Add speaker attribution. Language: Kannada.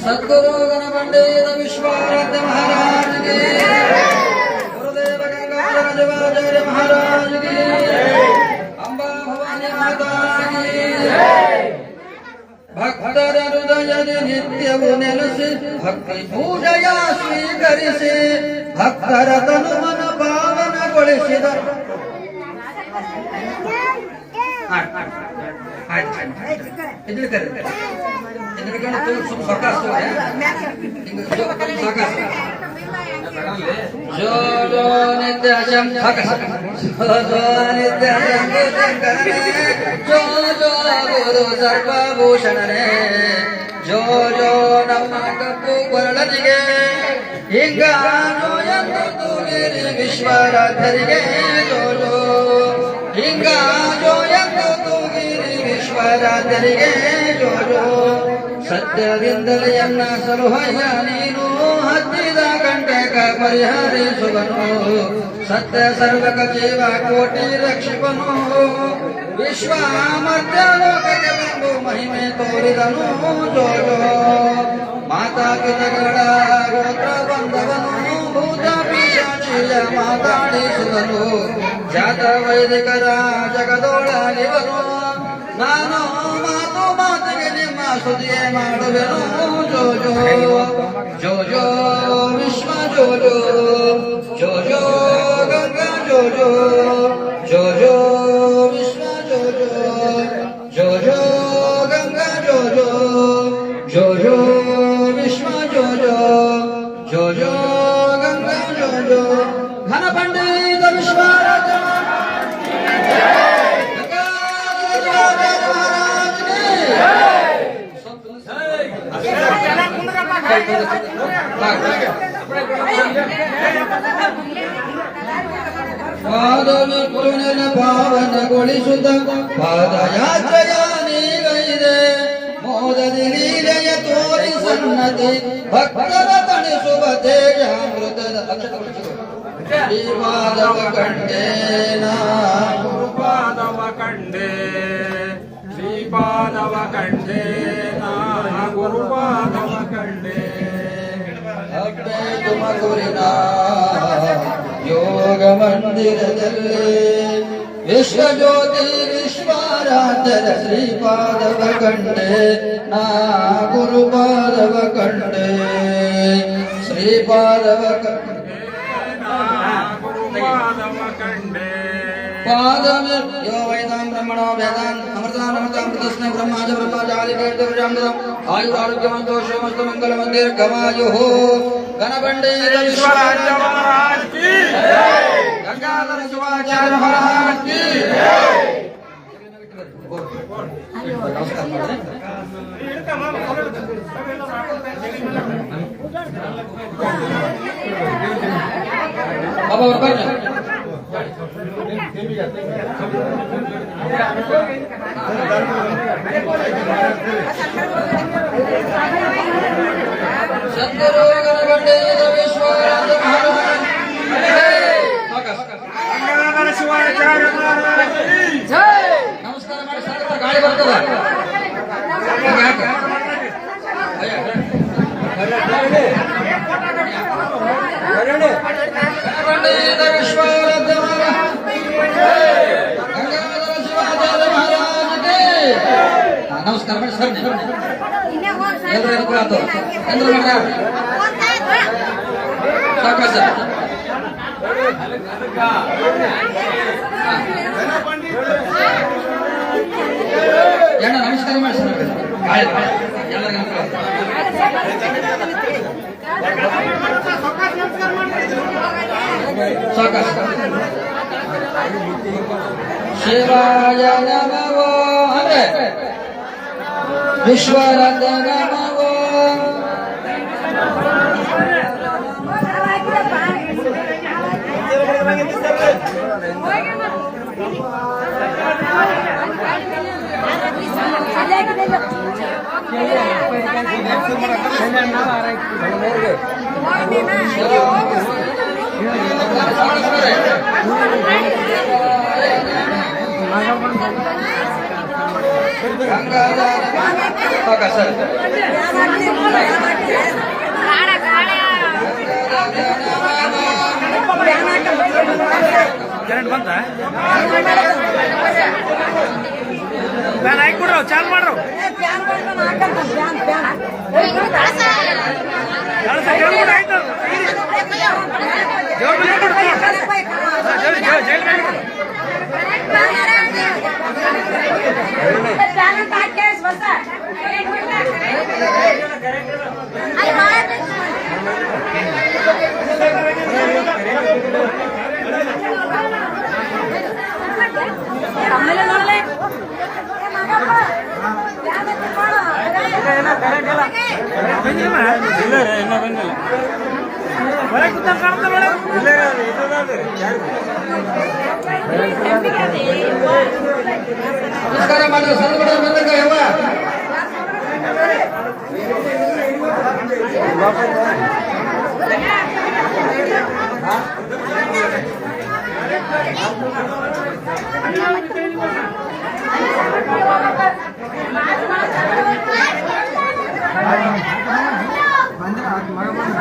Speaker 1: सद्गुरु गणपंडित विश्वाराध्य महाराज की, गुरुदेव गंगाधर महाराज की, अंबा भवानी माता की, भक्तर हृदय नित्यವು ನೆಲೆಸಿ ಭಕ್ತಿ ಪೂಜೆಯ ಸ್ವೀಕರಿಸಿ ಭಕ್ತರ ತನು ಮನ ಪಾವನಗೊಳಿಸಿದ जो जो नित्य जो जो गुरु सर्वभूषण रे जो जो ನಮ್ಮ ಕಪ್ಪು ಕೊರಳನಿಗೆ ಹಿಂಗ ಎಂದು ತೂಗಿರಿ ವಿಶ್ವರಾಧರಿಗೆ ಜೋ ಜೋ ಹಿಂಗ ಜೋ ಎಂದು ತೂಗಿರಿ ವಿಶ್ವರಾಧರಿಗೆ ಜೋ ಜೋ ಸತ್ಯದಿಂದಲೇ ಎನ್ನ ಸಲುಹಯ್ಯ ನೀನು ಹತ್ತಿದ ಕಂಟಕ ಪರಿಹರಿಸುವನು ಸತ್ಯ ಸರ್ವಕ ಜೀವ ಕೋಟಿ ರಕ್ಷಿಪನು ವಿಶ್ವ ಮಧ್ಯಲೋಕಕ್ಕೆ ಬಂದು ಮಹಿಮೆ ತೋರಿದನು ಜೋ ಜೋ ಮಾತಾ ಪಿತಗಳ ಗೋತ್ರ ಬಂದವನು ಭೂತ ಪಿಶಾಚಿಯ ಮಾತಾಡಿಸುವನು ಜಾತ ವೈದಿಕರ ಜಗದೋಳಲಿವನು ನಾನು ಮಾತು ಮಾತಿಗೆ ನಿಮ್ಮ ಸುದಿಯೇ ಮಾಡುವೆನು ಜೋ ಜೋ ಜೋ ಜೋ ವಿಶ್ವ ಜೋ ಜೋ ಜೋ ಜೋ ಗಂಗಾ ಜೋ ಜೋ ಜೋ ಜೋ ವಿಶ್ವ ಜೋ ಜೋ ಜೋ ಜೋ ಗಂಗಾ ಜೋ ಜೋ ಜೋ ಜೋ ವಿಶ್ವ ಜೋ ಜೋ ಜೋ ಜೋ ಗಂಗಾ ಜೋ ಜೋ ಘನ ಪಂಡಿತ ವಿಶ್ವರಾಜ ಪಾವನಗೊಳಿಸುತ್ತ ಪಾದಯಾತ್ರೆಯ ನೀಗೈದೆ ಮೋದದಿ ಲೀಲೆಯ ತೋರಿ ಸನ್ನತಿ ಭಕ್ತರ ತಣಿಸುವ ತೇಜಾಮೃತದ ಶ್ರೀಪಾದವ ಕಂಡೇನ
Speaker 2: ಗುರುಪಾದವ ಕಂಡೇ ಶ್ರೀಪಾದವ ಕಂಡೇನ ಗುರುಪಾದವ ಕಂಡೇ
Speaker 1: ಅಬ್ಬೆ ತುಮಕೂರಿನ ಯೋಗ ಮಂದಿರದಲ್ಲಿ ವಿಶ್ವಜ್ಯೋತಿ ವಿಶ್ವಾರಾಧರ ಶ್ರೀಪಾದವ ಕಂಡೆ ನಾ ಗುರುಪಾದವ ಕಂಡೆ ಶ್ರೀಪಾದವ ಕಂಡೆ
Speaker 2: ಗುರುಪಾದವ ಕಂಡೇ
Speaker 1: ಪಾದಮೆ ಯೋ ವೈದಾಂ ಬ್ರಹ್ಮಣೋ ವೇದಾಂ ಅಮೃತಾಂ ಅಮೃತಾಂ ಪ್ರದಸ್ನ ಬ್ರಹ್ಮಾಜ ಬ್ರಹ್ಮಚಾರಿ ಕೀರ್ತಿ ಪ್ರಜಾಮೃತಂ ಆಯುರಾರೋಗ್ಯವಂತೋ ಶ್ರೀಮಸ್ತು ಮಂಗಲ ಮಂದಿರ ಗವಾಯುಃ ಗಣಪಂಡಿತ ವಿಶ್ವರಾಜ
Speaker 2: महाराज की
Speaker 1: ಗಂಗಾಧರ ಶಿವಾಚಾರ್ಯ ಮಹಾರಾಜ್ ಕಿ ನಮಸ್ಕಾರ ಮಾಡಿ ಬಾಬಾ ಅವ್ರು ಬರ್ರಿ ಸದ್ಗುರು ಗಣಪಂಡಿತ ವಿಶ್ವರಾಜ ಮಹಾರಾಜ್
Speaker 2: ಗಂಗಾಧರ ಶಿವಾಚಾರ್ಯ महाराज की
Speaker 1: ನಮಸ್ಕಾರ ಮಾಡಿ ಸಾಕು ಗಾಳಿ ಬರ್ತದ ಗಣಪಂಡಿತ ವಿಶ್ವರಾಜ ಗಂಗಾಧರ ಶಿವಾಚಾರ್ಯ ಮಹಾರಾಜ್ ನಮಸ್ಕಾರ ಮಾಡಿ ಸರ್ ಎಲ್ಲರೂ ಅನುಕೂಲ ಆಯ್ತು ಎಲ್ಲರೂ ಮಾಡ್ಯಾರ ಸಾಕ ಸರ್ ಎಣ್ಣ ನಮಸ್ಕಾರ ಮಾಡಿ ಸರ್ ಎಲ್ಲರಿಗೂ ಅನುಕೂಲ ಸಾಕ ಶಿವಾಯ ನಮೋ ಅಂದ್ರೆ ವಿಶ್ವರಂಗ ನಮೋ
Speaker 2: ಕರೆಂಟ್ ಬಂತ ಫ್ಯಾನ್ ಹಾಕ್ಬಿಡ್ರು ಚಾಲು ಮಾಡ್ರು ಆಯ್ತು ಒಳಗೆ ಕೂತ ಕಾಣ್ತಾರೆ
Speaker 1: ನಮಸ್ಕಾರ ಮಾಡಿ ಸದ್ಗುರು ಬಂದಕ್ಕ ಯವ್ವ ಬಂದ್ರೆ